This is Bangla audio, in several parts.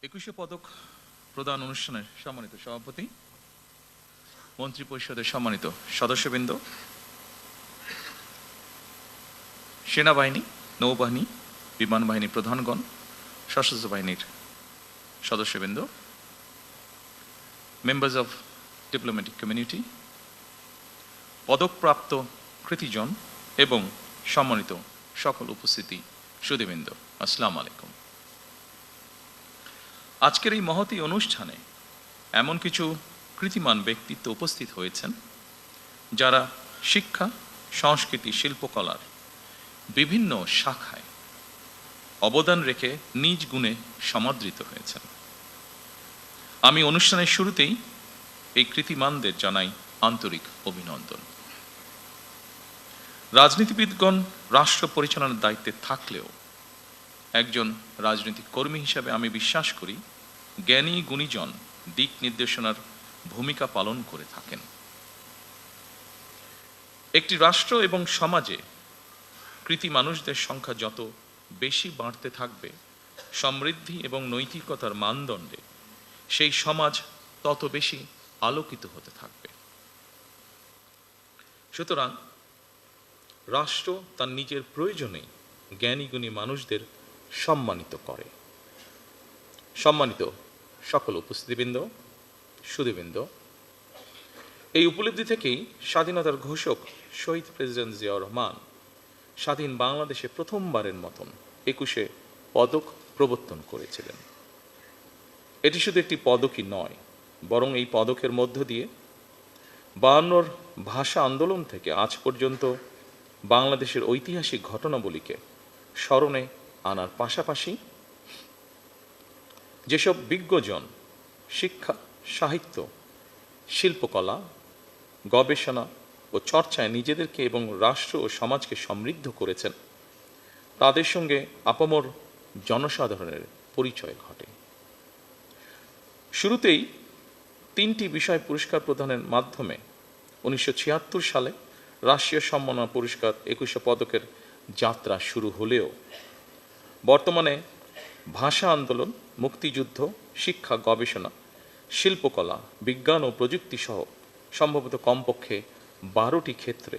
21শে পদক প্রদান অনুষ্ঠানের সম্মানিত সভাপতি, মন্ত্রী পরিষদের সম্মানিত সদস্যবৃন্দ, সেনাবাহিনী, নৌবাহিনী, বিমান বাহিনী প্রধানগণ, সশস্ত্র বাহিনীর সদস্যবৃন্দ, মেম্বার্স অফ ডিপ্লোম্যাটিক কমিউনিটি, পদকপ্রাপ্ত কৃতিজন এবং সম্মানিত সকল উপস্থিতি সুধীবৃন্দ, আসসালামু আলাইকুম। আজকের এই মহতী অনুষ্ঠানে এমন কিছু কৃতিমান ব্যক্তিত্ব উপস্থিত হয়েছেন যারা শিক্ষা, সংস্কৃতি, শিল্পকলার বিভিন্ন শাখায় অবদান রেখে নিজ গুণে সমাদৃত হয়েছেন। আমি অনুষ্ঠানের শুরুতেই এই কৃতিমানদের জানাই আন্তরিক অভিনন্দন। রাজনীতিবিদগণ রাষ্ট্র পরিচালনার দায়িত্বে থাকলেও একজন রাজনৈতিক কর্মী হিসাবে আমি বিশ্বাস করি জ্ঞানী গুণীজন দিক নির্দেশনার ভূমিকা পালন করে থাকেন। একটি রাষ্ট্র এবং সমাজে কৃতি মানুষদের সংখ্যা যত বেশি বাড়তে থাকবে, সমৃদ্ধি এবং নৈতিকতার মানদণ্ডে সেই সমাজ তত বেশি আলোকিত হতে থাকবে। সুতরাং রাষ্ট্র তার নিজের প্রয়োজনে জ্ঞানী গুণী মানুষদের সম্মানিত করে। সম্মানিত সকল উপস্থিতিবৃন্দ, সুধীবৃন্দ, এই উপলব্ধি থেকেই স্বাধীনতার ঘোষক শহীদ প্রেসিডেন্ট জিয়াউর রহমান স্বাধীন বাংলাদেশে প্রথমবারের মতন 21শে পদক প্রবর্তন করেছিলেন। এটি শুধু একটি পদকই নয়, বরং এই পদকের মধ্য দিয়ে 52 ভাষা আন্দোলন থেকে আজ পর্যন্ত বাংলাদেশের ঐতিহাসিক ঘটনাবলীকে স্মরণে আনার পাশাপাশি যেসব বিজ্ঞজন শিক্ষা, সাহিত্য, শিল্পকলা, গবেষণা ও চর্চায় নিজেদেরকে এবং রাষ্ট্র ও সমাজকে সমৃদ্ধ করেছেন, তাদের সঙ্গে আপামর জনসাধারণের পরিচয় ঘটে। শুরুতেই 3টি বিষয় পুরস্কার প্রদানের মাধ্যমে 1976 সালে রাষ্ট্রীয় সম্মাননা পুরস্কার 21শে পদকের যাত্রা শুরু হলেও বর্তমানে ভাষা আন্দোলন, মুক্তিযুদ্ধ, শিক্ষা, গবেষণা, শিল্পকলা, বিজ্ঞান ও প্রযুক্তি সহ সম্ভবত কমপক্ষে 12টি ক্ষেত্রে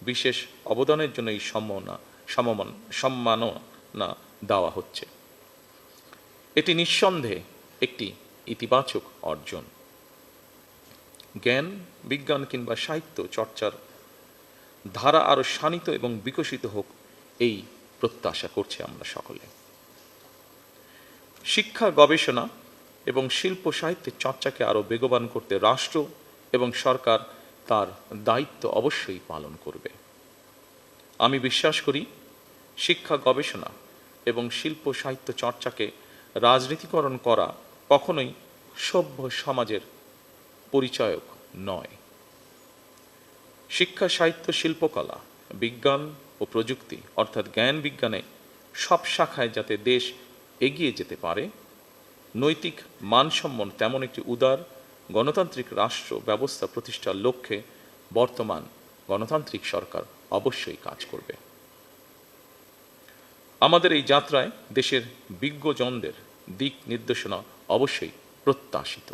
বিশেষ অবদানের জন্য এই সম্মাননা দেওয়া হচ্ছে। এটি নিঃসন্দেহে একটি ইতিবাচক অর্জন। জ্ঞান, বিজ্ঞান কিংবা সাহিত্য চর্চার ধারা আরও শানিত এবং বিকশিত হোক, এই প্রত্যাশা করছি আমরা সকলে। শিক্ষা, গবেষণা এবং শিল্প সাহিত্যের চর্চাকে আরও বেগবান করতে রাষ্ট্র এবং সরকার তার দায়িত্ব অবশ্যই পালন করবে। আমি বিশ্বাস করি শিক্ষা, গবেষণা এবং শিল্প সাহিত্য চর্চাকে রাজনীতিকরণ করা কখনোই সভ্য সমাজের পরিচায়ক নয়। শিক্ষা, সাহিত্য, শিল্পকলা, বিজ্ঞান ও প্রযুক্তি অর্থাৎ জ্ঞান বিজ্ঞানে সব শাখায় যাতে দেশ এগিয়ে যেতে পারে, নৈতিক মানসম্পন্ন তেমন একটি উদার গণতান্ত্রিক রাষ্ট্র ব্যবস্থা প্রতিষ্ঠার লক্ষ্যে বর্তমান গণতান্ত্রিক সরকার অবশ্যই কাজ করবে। আমাদের এই যাত্রায় দেশের বিজ্ঞজনদের দিক নির্দেশনা অবশ্যই প্রত্যাশিত।